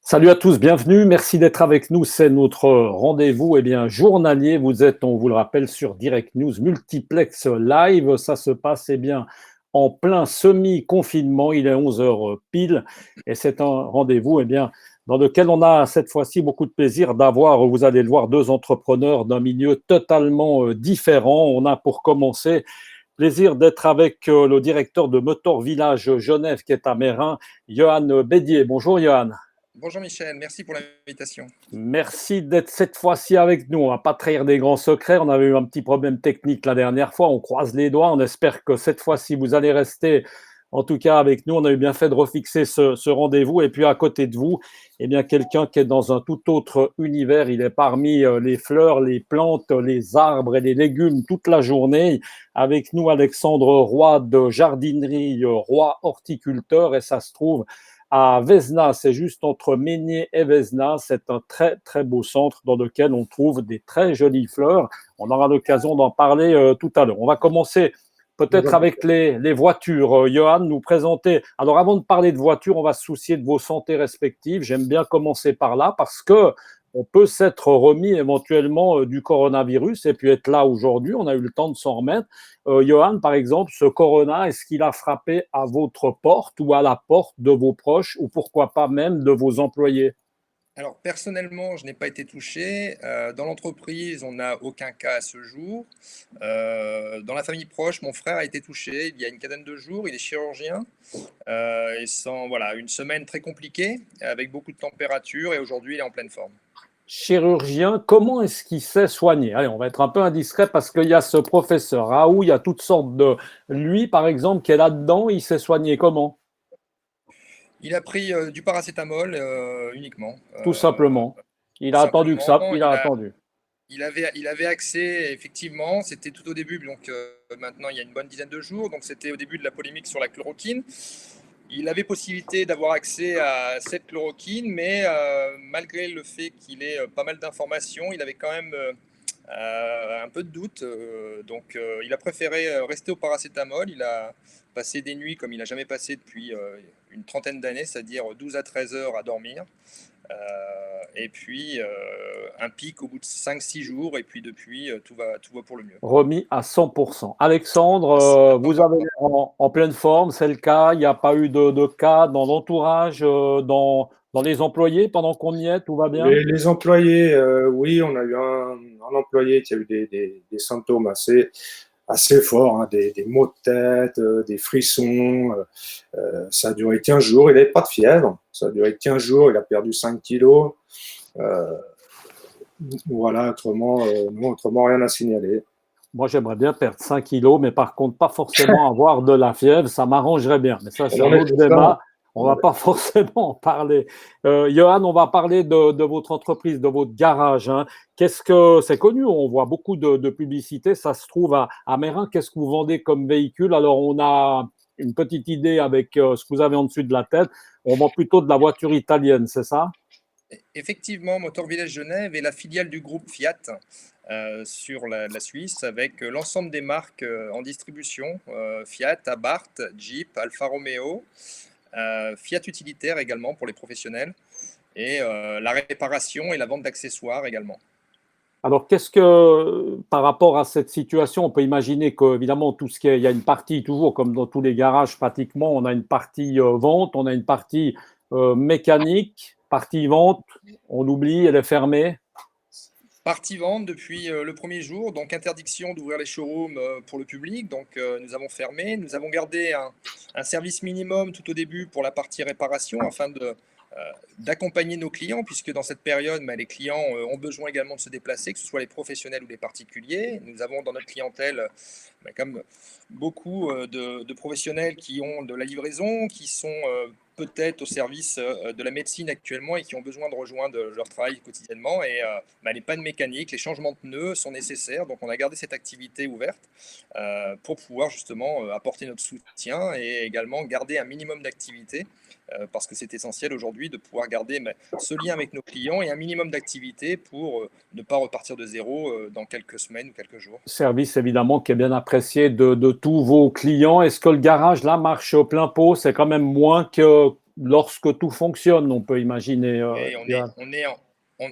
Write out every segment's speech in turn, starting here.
Salut à tous, bienvenue. Merci d'être avec nous. C'est notre rendez-vous journalier. Vous êtes, on vous le rappelle, sur Direct News Multiplex Live. Ça se passe en plein semi-confinement. Il est 11 heures pile et c'est un rendez-vous dans lequel on a cette fois-ci beaucoup de plaisir d'avoir, vous allez le voir, deux entrepreneurs d'un milieu totalement différent. On a pour commencer plaisir d'être avec le directeur de Motor Village Genève qui est à Mérin, Johan Bédier. Bonjour Johan. Bonjour Michel, merci pour l'invitation. Merci d'être cette fois-ci avec nous. On ne va pas trahir des grands secrets. On avait eu un petit problème technique la dernière fois. On croise les doigts. On espère que cette fois-ci, vous allez rester en tout cas avec nous. On a eu bien fait de refixer ce rendez-vous. Et puis à côté de vous, quelqu'un qui est dans un tout autre univers. Il est parmi les fleurs, les plantes, les arbres et les légumes toute la journée. Avec nous, Alexandre Roy de Jardinerie Roy Horticulteur. Et ça se trouve à Vesna, c'est juste entre Meignier et Vesna. C'est un très, très beau centre dans lequel on trouve des très jolies fleurs. On aura l'occasion d'en parler tout à l'heure. On va commencer peut-être avec les voitures. Johan, nous présenter. Alors, avant de parler de voitures, on va se soucier de vos santé respectives. J'aime bien commencer par là parce que on peut s'être remis éventuellement du coronavirus et puis être là aujourd'hui. On a eu le temps de s'en remettre. Johan, par exemple, ce corona, est-ce qu'il a frappé à votre porte ou à la porte de vos proches ou pourquoi pas même de vos employés? Alors personnellement, je n'ai pas été touché. Dans l'entreprise, on n'a aucun cas à ce jour. Dans la famille proche, mon frère a été touché il y a une quinzaine de jours. Il est chirurgien et sans voilà une semaine très compliquée avec beaucoup de température et aujourd'hui il est en pleine forme. Chirurgien, comment est-ce qu'il s'est soigné? Allez, on va être un peu indiscret parce qu'il y a ce professeur Raoult, il y a toutes sortes de... Lui, par exemple, qui est là-dedans, il s'est soigné comment? Il a pris du paracétamol uniquement, Tout simplement. Il tout a attendu que simplement. ça, il a attendu. Il avait accès, effectivement, c'était tout au début, donc maintenant il y a une bonne dizaine de jours, donc c'était au début de la polémique sur la chloroquine. Il avait possibilité d'avoir accès à cette chloroquine, mais malgré le fait qu'il ait pas mal d'informations, il avait quand même un peu de doute. Donc il a préféré rester au paracétamol. Il a passé des nuits comme il n'a jamais passé depuis une trentaine d'années, c'est-à-dire 12 à 13 heures à dormir. Et puis un pic au bout de 5-6 jours, et puis depuis, tout va pour le mieux. Remis à 100%. Alexandre, À vous avez l'air en pleine forme, c'est le cas. Il n'y a pas eu de cas dans l'entourage, dans les employés pendant qu'on y est, tout va bien? Les employés, oui, on a eu un employé qui a eu des symptômes assez forts, hein, des maux de tête, des frissons. Ça a duré 15 jours. Il n'avait pas de fièvre. Ça a duré 15 jours. Il a perdu 5 kilos. Euh, voilà, autrement, rien à signaler. Moi, j'aimerais bien perdre 5 kilos, mais par contre, pas forcément avoir de la fièvre, ça m'arrangerait bien. Mais ça, c'est un autre débat. On ne va pas forcément en parler. Johan, on va parler de votre entreprise, de votre garage. Hein. Qu'est-ce que c'est connu? On voit beaucoup de publicité. Ça se trouve à Mérin. Qu'est-ce que vous vendez comme véhicule? Alors, on a une petite idée avec ce que vous avez en dessus de la tête. On vend plutôt de la voiture italienne, c'est ça? Effectivement, Motor Village Genève est la filiale du groupe Fiat sur la Suisse, avec l'ensemble des marques en distribution, Fiat, Abarth, Jeep, Alfa Romeo, Fiat utilitaire également pour les professionnels, et la réparation et la vente d'accessoires également. Alors, qu'est-ce que, par rapport à cette situation, on peut imaginer qu'évidemment, tout ce qui est, il y a une partie, toujours comme dans tous les garages pratiquement, on a une partie vente, on a une partie mécanique, partie vente, on oublie, elle est fermée. Partie vente depuis le premier jour, donc interdiction d'ouvrir les showrooms pour le public, donc nous avons fermé. Nous avons gardé un service minimum tout au début pour la partie réparation afin d'accompagner nos clients, puisque dans cette période, les clients ont besoin également de se déplacer, que ce soit les professionnels ou les particuliers. Nous avons dans notre clientèle comme beaucoup de professionnels qui ont de la livraison, qui sont peut-être au service de la médecine actuellement et qui ont besoin de rejoindre leur travail quotidiennement. Et les pannes mécaniques, les changements de pneus sont nécessaires. Donc on a gardé cette activité ouverte pour pouvoir justement apporter notre soutien et également garder un minimum d'activité. Parce que c'est essentiel aujourd'hui de pouvoir garder ce lien avec nos clients et un minimum d'activité pour ne pas repartir de zéro dans quelques semaines ou quelques jours. Service évidemment qui est bien apprécié de tous vos clients. Est-ce que le garage là marche au plein pot? C'est quand même moins lorsque tout fonctionne, on peut imaginer. Et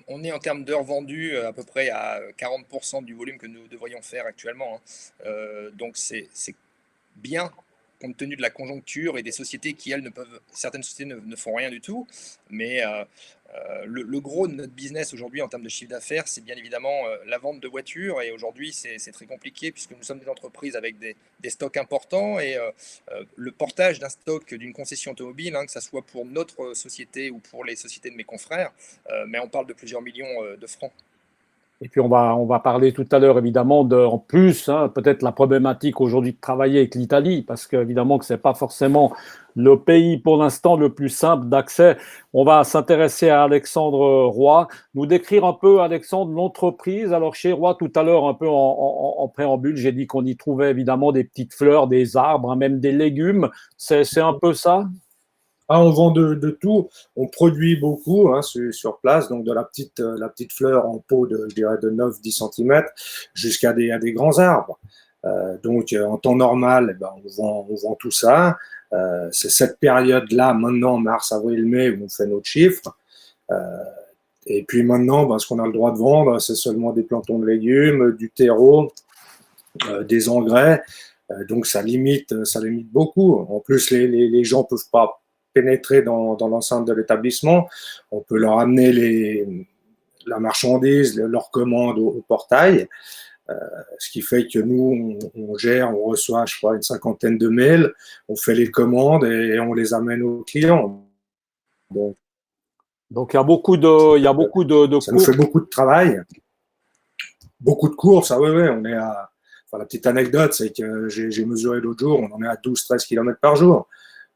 on est en termes d'heures vendues à peu près à 40% du volume que nous devrions faire actuellement, hein. Donc c'est bien compte tenu de la conjoncture et des sociétés qui, elles, certaines sociétés ne font rien du tout. Mais le gros de notre business aujourd'hui en termes de chiffre d'affaires, c'est bien évidemment la vente de voitures. Et aujourd'hui, c'est très compliqué puisque nous sommes des entreprises avec des stocks importants. Et le portage d'un stock d'une concession automobile, hein, que ce soit pour notre société ou pour les sociétés de mes confrères, mais on parle de plusieurs millions de francs. Et puis on va parler tout à l'heure évidemment en plus, hein, peut-être la problématique aujourd'hui de travailler avec l'Italie, parce qu'évidemment que ce n'est pas forcément le pays pour l'instant le plus simple d'accès. On va s'intéresser à Alexandre Roy, nous décrire un peu, Alexandre, l'entreprise. Alors chez Roy, tout à l'heure, un peu en préambule, j'ai dit qu'on y trouvait évidemment des petites fleurs, des arbres, hein, même des légumes. C'est un peu ça? Ah, on vend de tout, on produit beaucoup, hein, sur place, donc de la petite fleur en pot de, je dirais, de 9-10 cm jusqu'à des grands arbres. Donc en temps normal, eh ben, on vend tout ça. C'est cette période-là, maintenant, mars, avril, mai, où on fait notre chiffre. Euh, et puis maintenant, ben, ce qu'on a le droit de vendre, c'est seulement des plantons de légumes, du terreau, des engrais. Donc ça limite beaucoup. En plus, les gens peuvent pas pénétrer dans l'enceinte de l'établissement. On peut leur amener la marchandise, leur commande au portail. Ce qui fait que nous, on gère, on reçoit, je crois, une cinquantaine de mails, on fait les commandes et on les amène aux clients. Donc, Donc il y a beaucoup de ça nous cours. fait beaucoup de travail, beaucoup de courses. Ah ouais, on est à. Enfin, la petite anecdote, c'est que j'ai mesuré l'autre jour, on en est à 12-13 km par jour.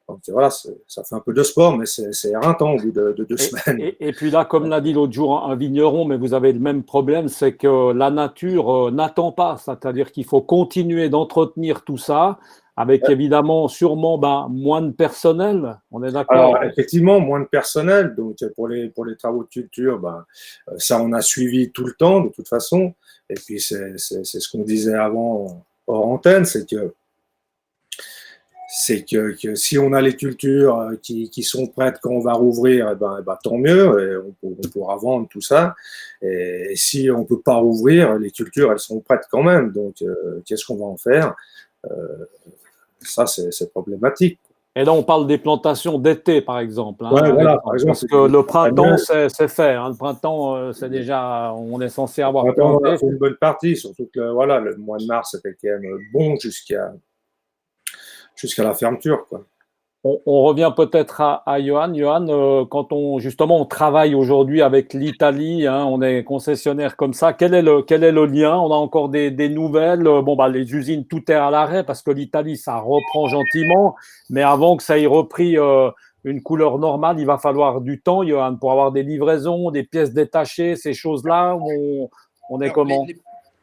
Donc voilà, ça fait un peu de sport, mais c'est éreintant au bout de 2 semaines. Et puis là, comme l'a dit l'autre jour un vigneron, mais vous avez le même problème, c'est que la nature n'attend pas. C'est-à-dire qu'il faut continuer d'entretenir tout ça, avec évidemment sûrement moins de personnel. On est d'accord? Alors, effectivement, moins de personnel. Donc, pour les travaux de culture, ça, on a suivi tout le temps, de toute façon. Et puis, c'est ce qu'on disait avant hors antenne, que si on a les cultures qui sont prêtes quand on va rouvrir, tant mieux, et on pourra vendre tout ça. Et si on ne peut pas rouvrir, les cultures, elles sont prêtes quand même. Donc, qu'est-ce qu'on va en faire? Ça, c'est problématique. Et là, on parle des plantations d'été, par exemple. Hein, Ouais, voilà, par exemple. parce que le printemps, c'est fait. Hein. Le printemps, c'est déjà, on est censé avoir Printemps, on a planté. fait une bonne partie, surtout que voilà, le mois de mars, c'était quand même bon jusqu'à la fermeture, quoi. On revient peut-être à Johan. Johan, quand justement on travaille aujourd'hui avec l'Italie, hein, on est concessionnaire comme ça, quel est le lien? On a encore des nouvelles? Bon, les usines, tout est à l'arrêt parce que l'Italie, ça reprend gentiment, mais avant que ça ait repris une couleur normale, il va falloir du temps, Johan, pour avoir des livraisons, des pièces détachées, ces choses-là. On est Alors, comment?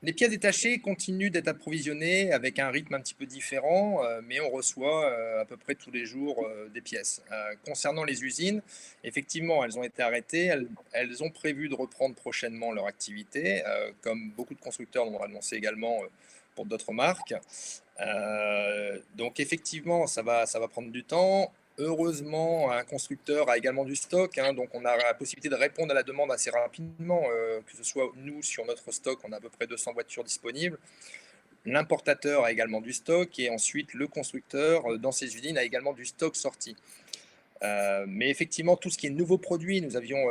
les pièces détachées continuent d'être approvisionnées avec un rythme un petit peu différent, mais on reçoit à peu près tous les jours des pièces. Concernant les usines, effectivement, elles ont été arrêtées. Elles ont prévu de reprendre prochainement leur activité, comme beaucoup de constructeurs l'ont annoncé également pour d'autres marques. Donc effectivement, ça va prendre du temps. Heureusement, un constructeur a également du stock, hein, donc on a la possibilité de répondre à la demande assez rapidement, que ce soit nous sur notre stock, on a à peu près 200 voitures disponibles. L'importateur a également du stock et ensuite le constructeur dans ses usines a également du stock sorti. Mais effectivement, tout ce qui est nouveaux produits, nous avions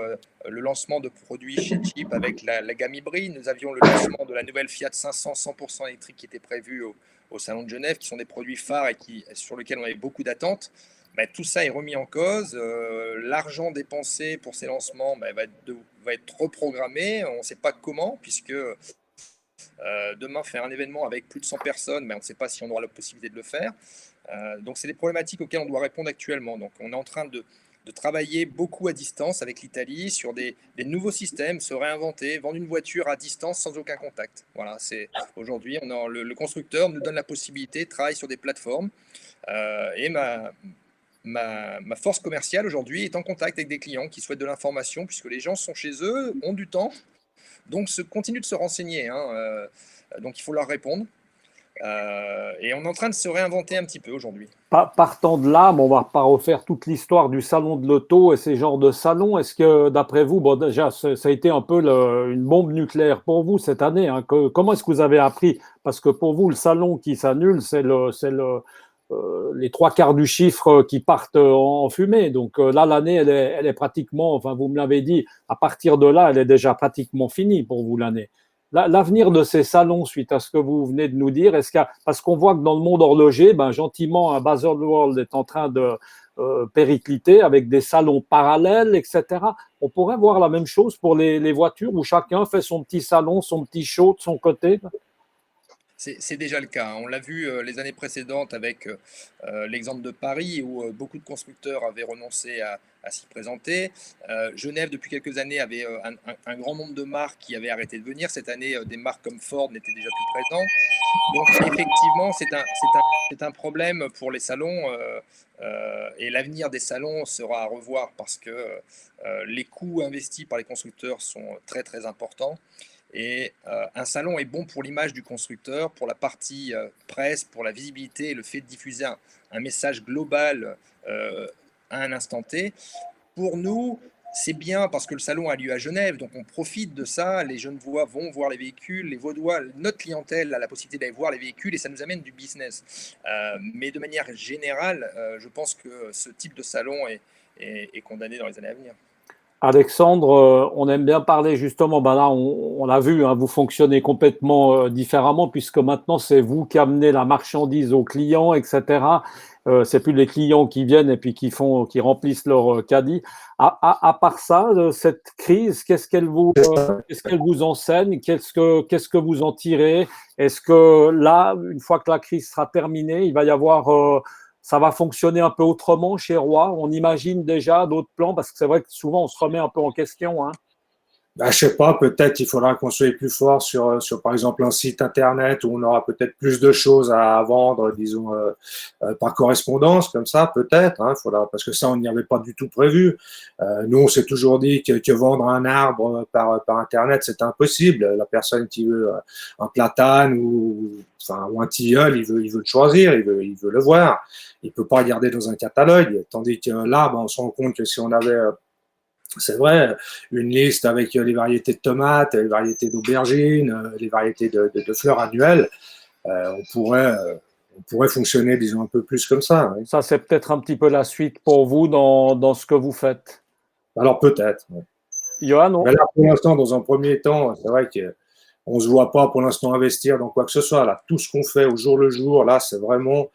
le lancement de produits chez Jeep avec la gamme hybride, nous avions le lancement de la nouvelle Fiat 500 100% électrique qui était prévu au Salon de Genève, qui sont des produits phares et sur lesquels on avait beaucoup d'attentes. Tout ça est remis en cause. L'argent dépensé pour ces lancements va être reprogrammé. On ne sait pas comment, puisque demain, faire un événement avec plus de 100 personnes, on ne sait pas si on aura la possibilité de le faire. Donc, c'est des problématiques auxquelles on doit répondre actuellement. Donc, on est en train de travailler beaucoup à distance avec l'Italie sur des nouveaux systèmes, se réinventer, vendre une voiture à distance sans aucun contact. Voilà, aujourd'hui, le constructeur nous donne la possibilité de travailler sur des plateformes. Et ma force commerciale aujourd'hui est en contact avec des clients qui souhaitent de l'information, puisque les gens sont chez eux, ont du temps, donc continuent de se renseigner. Hein, donc, il faut leur répondre. Et on est en train de se réinventer un petit peu aujourd'hui. Partant de là, bon, on va pas refaire toute l'histoire du salon de l'auto et ces genres de salons. Est-ce que, d'après vous, bon, déjà, ça a été un peu une bombe nucléaire pour vous cette année, hein, comment est-ce que vous avez appris? Parce que pour vous, le salon qui s'annule, les trois quarts du chiffre qui partent en fumée. Donc là, l'année, elle est pratiquement, enfin, vous me l'avez dit, à partir de là, elle est déjà pratiquement finie pour vous l'année. L'avenir de ces salons, suite à ce que vous venez de nous dire, parce qu'on voit que dans le monde horloger, ben, gentiment, Baselworld est en train de péricliter avec des salons parallèles, etc. On pourrait voir la même chose pour les voitures où chacun fait son petit salon, son petit show de son côté. C'est déjà le cas, hein. On l'a vu les années précédentes avec l'exemple de Paris où beaucoup de constructeurs avaient renoncé à s'y présenter. Genève, depuis quelques années, avait un grand nombre de marques qui avaient arrêté de venir. Cette année, des marques comme Ford n'étaient déjà plus présentes. Donc effectivement, c'est un problème pour les salons et l'avenir des salons sera à revoir parce que les coûts investis par les constructeurs sont très très importants. Et un salon est bon pour l'image du constructeur, pour la partie presse, pour la visibilité et le fait de diffuser un message global à un instant T. Pour nous, c'est bien parce que le salon a lieu à Genève, donc on profite de ça. Les Genevois vont voir les véhicules, les Vaudois, notre clientèle a la possibilité d'aller voir les véhicules et ça nous amène du business. Mais de manière générale, je pense que ce type de salon est condamné dans les années à venir. Alexandre, on aime bien parler justement, ben là on l'a vu, hein, vous fonctionnez complètement différemment puisque maintenant c'est vous qui amenez la marchandise aux clients, etc. C'est plus les clients qui viennent et puis qui remplissent leur caddie. À part ça, cette crise, qu'est-ce qu'elle vous enseigne? Qu'est-ce que vous en tirez? Est-ce que là, une fois que la crise sera terminée, il va y avoir ça va fonctionner un peu autrement chez Roy? On imagine déjà d'autres plans parce que c'est vrai que souvent on se remet un peu en question, hein. Bah, je sais pas, peut-être il faudra qu'on soit plus fort sur par exemple un site internet où on aura peut-être plus de choses à vendre, disons par correspondance comme ça, peut-être. Hein, faudra parce que ça on n'y avait pas du tout prévu. Nous on s'est toujours dit que vendre un arbre par internet c'est impossible. La personne qui veut un platane ou un tilleul, il veut le choisir, il veut le voir. Il peut pas regarder dans un catalogue. Tandis que là, on se rend compte que si on avait c'est vrai, une liste avec les variétés de tomates, les variétés d'aubergines, les variétés de fleurs annuelles, on pourrait fonctionner, disons, un peu plus comme ça. Oui. Ça, c'est peut-être un petit peu la suite pour vous dans ce que vous faites. Alors peut-être. Oui. Johan, non? Mais là, pour l'instant, dans un premier temps, c'est vrai qu'on ne se voit pas pour l'instant investir dans quoi que ce soit. Là, tout ce qu'on fait au jour le jour, là, c'est vraiment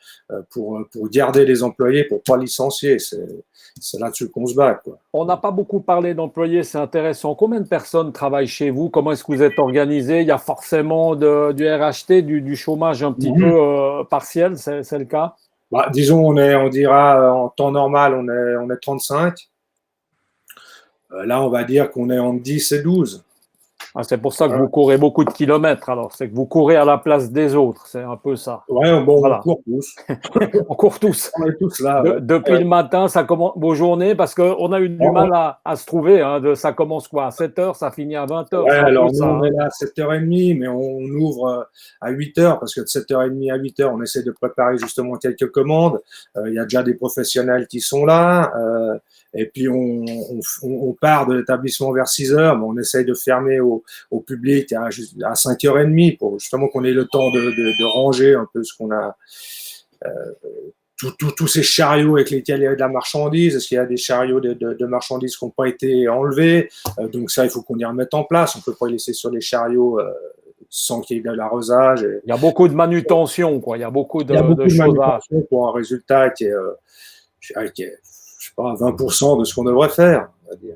pour garder les employés, pour ne pas licencier. C'est là-dessus qu'on se bat, quoi. On n'a pas beaucoup parlé d'employés, c'est intéressant. Combien de personnes travaillent chez vous? Comment est-ce que vous êtes organisé? Il y a forcément du RHT, du chômage un petit peu partiel, c'est le cas? Bah, disons, on dira en temps normal, on est 35. Là, on va dire qu'on est entre 10 et 12. Ah, c'est pour ça que vous courez beaucoup de kilomètres, alors. C'est que vous courez à la place des autres, c'est un peu ça. Ouais, bon, voilà. On court tous. On court tous. On est tous là. Ouais. Depuis le matin, ça commence vos journées, parce qu'on a eu du mal à se trouver. Hein, ça commence quoi? À 7h, ça finit à 20h. Ouais, alors nous, on est là à 7h30, mais on ouvre à 8h, parce que de 7h30 à 8h, on essaie de préparer justement quelques commandes. Il y a déjà des professionnels qui sont là. Et puis, on part de l'établissement vers 6h, mais on essaye de fermer au public à 5h30 pour justement qu'on ait le temps de ranger un peu ce qu'on a, tous ces chariots avec lesquels il y a de la marchandise. Est-ce qu'il y a des chariots de marchandises qui n'ont pas été enlevés? Donc ça, il faut qu'on y remette en place. On ne peut pas les laisser sur les chariots sans qu'il y ait de l'arrosage. Il y a beaucoup de manutention, quoi. Il y a beaucoup de choses pour un résultat qui est, je sais pas, 20% de ce qu'on devrait faire, on va dire.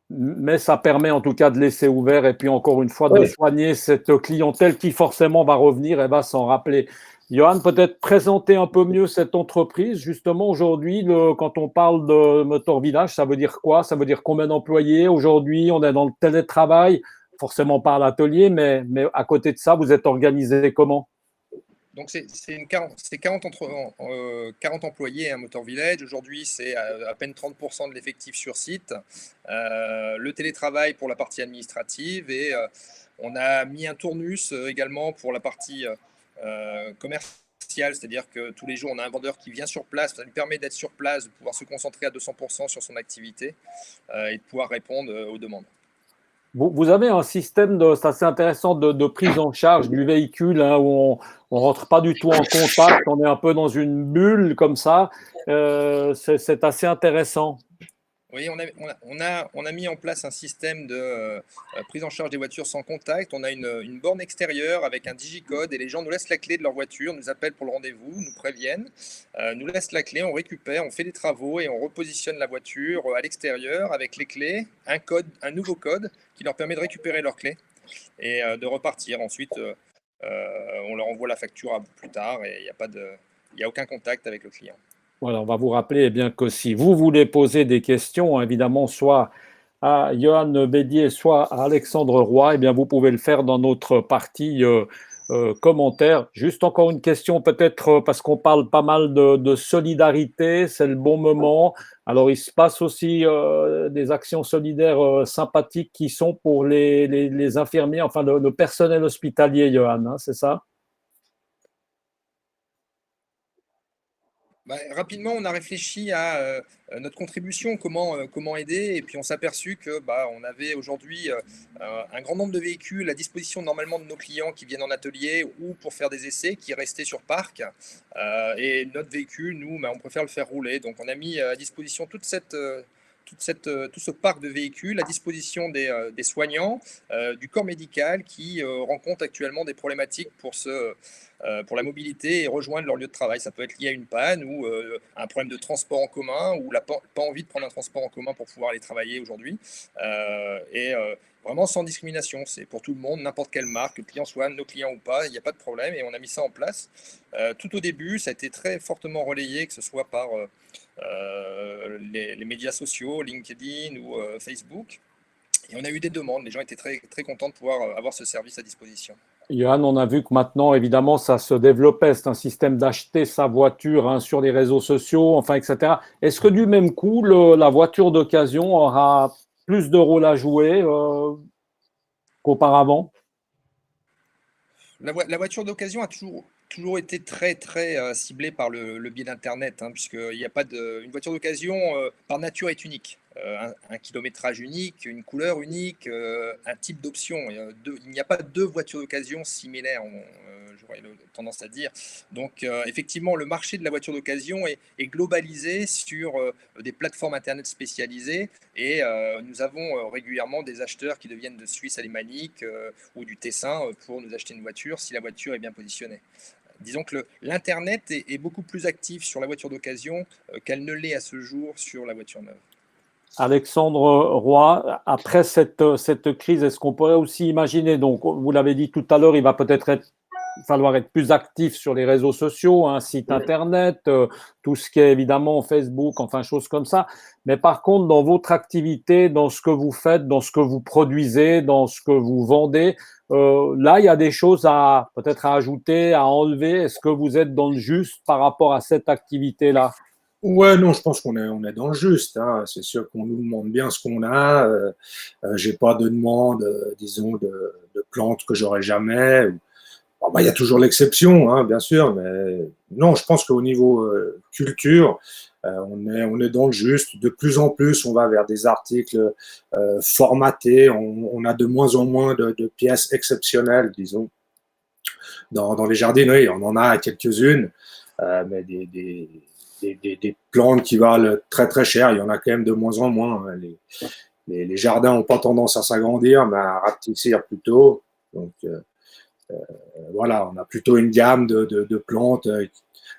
Mais ça permet en tout cas de laisser ouvert et puis encore une fois de soigner cette clientèle qui forcément va revenir et va s'en rappeler. Johan, peut-être présenter un peu mieux cette entreprise. Justement, aujourd'hui, quand on parle de Motor Village, ça veut dire quoi? Ça veut dire combien d'employés? Aujourd'hui, on est dans le télétravail, forcément pas à l'atelier, mais à côté de ça, vous êtes organisé comment? Donc, c'est 40 employés à Motor Village. Aujourd'hui, c'est à peine 30% de l'effectif sur site. Le télétravail pour la partie administrative et on a mis un tournus également pour la partie commercial, c'est-à-dire que tous les jours, on a un vendeur qui vient sur place. Ça nous permet d'être sur place, de pouvoir se concentrer à 200% sur son activité et de pouvoir répondre aux demandes. Vous avez un système c'est assez intéressant de prise en charge du véhicule, hein, où on rentre pas du tout en contact, on est un peu dans une bulle comme ça. C'est assez intéressant. Oui, on a mis en place un système de prise en charge des voitures sans contact. On a une borne extérieure avec un digicode et les gens nous laissent la clé de leur voiture, nous appellent pour le rendez-vous, nous préviennent, nous laissent la clé, on récupère, on fait des travaux et on repositionne la voiture à l'extérieur avec les clés, un nouveau code qui leur permet de récupérer leurs clés et de repartir. Ensuite, on leur envoie la facture plus tard et il n'y a aucun contact avec le client. Voilà, on va vous rappeler eh bien, que si vous voulez poser des questions, évidemment, soit à Johan Bédier, soit à Alexandre Roy, eh bien, vous pouvez le faire dans notre partie commentaires. Juste encore une question, peut-être parce qu'on parle pas mal de solidarité, c'est le bon moment. Alors, il se passe aussi des actions solidaires sympathiques qui sont pour les infirmiers, enfin le personnel hospitalier, Johan, hein, c'est ça? Rapidement, on a réfléchi à notre contribution, comment aider, et puis on s'est aperçu que on avait aujourd'hui un grand nombre de véhicules à disposition normalement de nos clients qui viennent en atelier ou pour faire des essais, qui restaient sur parc. Et notre véhicule, nous, on préfère le faire rouler. Donc on a mis à disposition tout ce parc de véhicules à disposition des soignants, du corps médical qui rencontrent actuellement des problématiques pour la mobilité et rejoindre leur lieu de travail. Ça peut être lié à une panne ou un problème de transport en commun ou pas envie de prendre un transport en commun pour pouvoir aller travailler aujourd'hui. Vraiment sans discrimination, c'est pour tout le monde, n'importe quelle marque, que le client soit nos clients ou pas, il n'y a pas de problème et on a mis ça en place. Tout au début, ça a été très fortement relayé, que ce soit par les médias sociaux, LinkedIn ou Facebook. Et on a eu des demandes, les gens étaient très, très contents de pouvoir avoir ce service à disposition. Johan, on a vu que maintenant, évidemment, ça se développait. C'est un système d'acheter sa voiture, hein, sur les réseaux sociaux, enfin, etc. Est-ce que du même coup, la voiture d'occasion aura plus de rôle à jouer qu'auparavant? La voiture d'occasion a toujours été très, très ciblée par le biais d'Internet, hein, puisqu'il n'y a pas une voiture d'occasion, par nature, est unique. Un kilométrage unique, une couleur unique, un type d'option. Il n'y a pas deux voitures d'occasion similaires, j'aurais tendance à dire. Donc, effectivement, le marché de la voiture d'occasion est globalisé sur des plateformes Internet spécialisées et nous avons régulièrement des acheteurs qui deviennent de Suisse alémanique ou du Tessin pour nous acheter une voiture si la voiture est bien positionnée. Disons que l'Internet est beaucoup plus actif sur la voiture d'occasion qu'elle ne l'est à ce jour sur la voiture neuve. Alexandre Roy, après cette crise, est-ce qu'on pourrait aussi imaginer, donc vous l'avez dit tout à l'heure, il va peut-être falloir être plus actif sur les réseaux sociaux, un site internet, tout ce qui est évidemment Facebook, enfin choses comme ça. Mais par contre, dans votre activité, dans ce que vous faites, dans ce que vous produisez, dans ce que vous vendez, là, il y a des choses peut-être à ajouter, à enlever. Est-ce que vous êtes dans le juste par rapport à cette activité-là? Ouais, non, je pense qu'on est dans le juste, hein. C'est sûr qu'on nous demande bien ce qu'on a. J'ai pas de demande, disons, de plantes que j'aurais jamais. Bon, il y a toujours l'exception, hein, bien sûr, mais non, je pense qu'au niveau culture, on est dans le juste. De plus en plus, on va vers des articles formatés. On a de moins en moins de pièces exceptionnelles, disons. Dans les jardineries, on en a quelques-unes, mais des plantes qui valent très très cher, il y en a quand même de moins en moins, hein. Les jardins n'ont pas tendance à s'agrandir, mais à rapetissir plutôt. Donc voilà, on a plutôt une gamme de plantes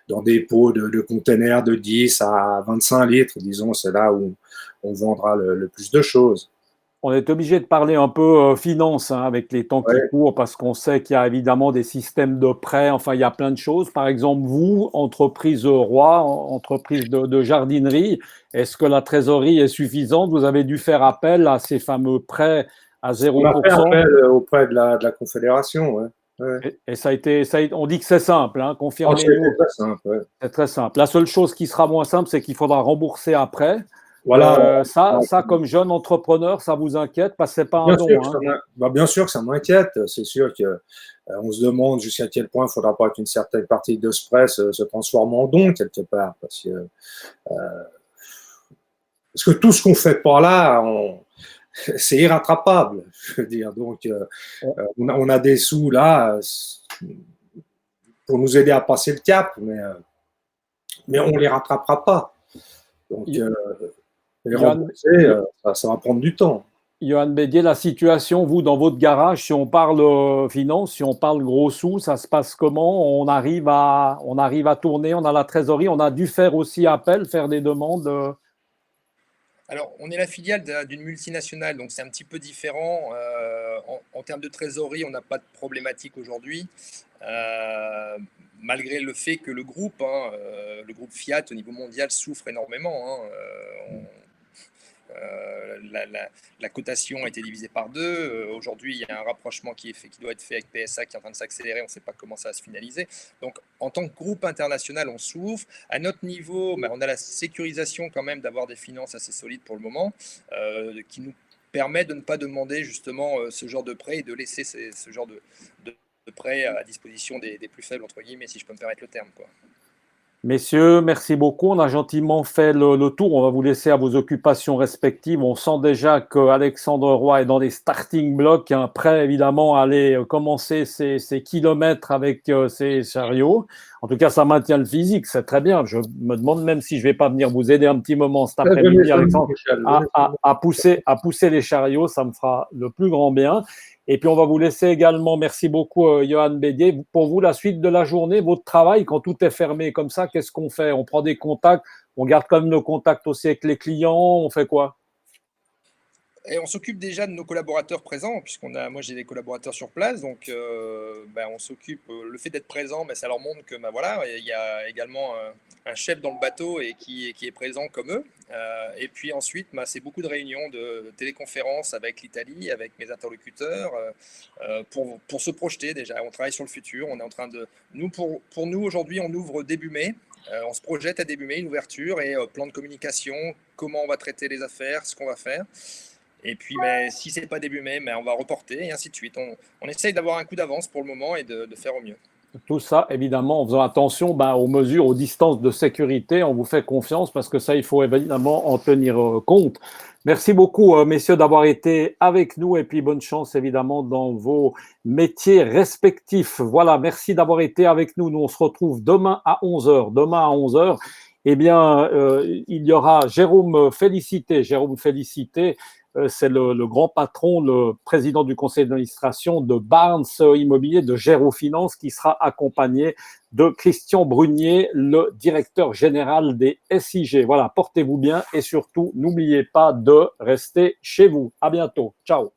dans des pots de containers de 10 à 25 litres, disons, c'est là où on vendra le plus de choses. On est obligé de parler un peu finance, hein, avec les temps qui Ouais. courent, parce qu'on sait qu'il y a évidemment des systèmes de prêts, enfin il y a plein de choses. Par exemple, vous, entreprise Roy, entreprise de jardinerie, est-ce que la trésorerie est suffisante? Vous avez dû faire appel à ces fameux prêts à On a fait 0%. appel auprès de la Confédération. Ouais. Ouais. Et ça a été, on dit que c'est simple, hein, Oh, confirmez-nous. très simple. Ouais. C'est très simple. La seule chose qui sera moins simple, c'est qu'il faudra rembourser après. Voilà. Ça, comme jeune entrepreneur, ça vous inquiète parce que c'est pas un Bien sûr don, que hein. bien sûr que ça m'inquiète. C'est sûr que on se demande jusqu'à quel point il ne faudra pas qu'une certaine partie de ce prêt se transforme en don quelque part. Parce que tout ce qu'on fait pas là, c'est irrattrapable. Je veux dire, donc on a des sous là pour nous aider à passer le cap, mais on les rattrapera pas. Donc les rembourser, ça va prendre du temps. Johan Bédier, la situation, vous, dans votre garage, si on parle finance, si on parle gros sous, ça se passe comment? On arrive à tourner, on a la trésorerie, on a dû faire aussi appel, faire des demandes. Alors, on est la filiale d'une multinationale, donc c'est un petit peu différent. En termes de trésorerie, on n'a pas de problématique aujourd'hui, malgré le fait que le groupe Fiat au niveau mondial souffre énormément, hein. La cotation a été divisée par deux. Aujourd'hui, il y a un rapprochement qui doit être fait avec PSA qui est en train de s'accélérer. On ne sait pas comment ça va se finaliser. Donc, en tant que groupe international, on souffre. À notre niveau, on a la sécurisation quand même d'avoir des finances assez solides pour le moment, qui nous permet de ne pas demander justement ce genre de prêt et de laisser ce genre de prêt à disposition des plus faibles, entre guillemets, si je peux me permettre le terme, quoi. Messieurs, merci beaucoup. On a gentiment fait le tour. On va vous laisser à vos occupations respectives. On sent déjà qu'Alexandre Roy est dans les starting blocks, hein, prêt évidemment à aller commencer ses kilomètres avec ses chariots. En tout cas, ça maintient le physique, c'est très bien. Je me demande même si je ne vais pas venir vous aider un petit moment cet après-midi, Alexandre, à pousser les chariots. Ça me fera le plus grand bien. Et puis, on va vous laisser également, merci beaucoup, Johan Bédier. Pour vous, la suite de la journée, votre travail, quand tout est fermé comme ça, qu'est-ce qu'on fait? On prend des contacts, on garde quand même nos contacts aussi avec les clients, on fait quoi? Et on s'occupe déjà de nos collaborateurs présents, moi j'ai des collaborateurs sur place, donc on s'occupe, le fait d'être présent, ça leur montre que voilà, il y a également un chef dans le bateau et qui est présent comme eux. Et puis ensuite, c'est beaucoup de réunions, de téléconférences avec l'Italie, avec mes interlocuteurs, pour se projeter déjà. On travaille sur le futur, on est en train de... Pour nous, aujourd'hui, on ouvre début mai. On se projette à début mai, une ouverture et plan de communication, comment on va traiter les affaires, ce qu'on va faire. Et puis, si ce n'est pas début mai, on va reporter et ainsi de suite. On essaye d'avoir un coup d'avance pour le moment et de faire au mieux. Tout ça, évidemment, en faisant attention aux mesures, aux distances de sécurité. On vous fait confiance parce que ça, il faut évidemment en tenir compte. Merci beaucoup, messieurs, d'avoir été avec nous et puis bonne chance, évidemment, dans vos métiers respectifs. Voilà, merci d'avoir été avec nous. Nous, on se retrouve demain à 11h. Demain à 11h, eh bien, il y aura Jérôme Félicité. Jérôme Félicité, c'est le grand patron, le président du conseil d'administration de Barnes Immobilier, de Gérofinance, qui sera accompagné de Christian Brunier, le directeur général des SIG. Voilà, portez-vous bien et surtout, n'oubliez pas de rester chez vous. À bientôt. Ciao.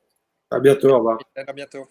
À bientôt, au revoir. À bientôt.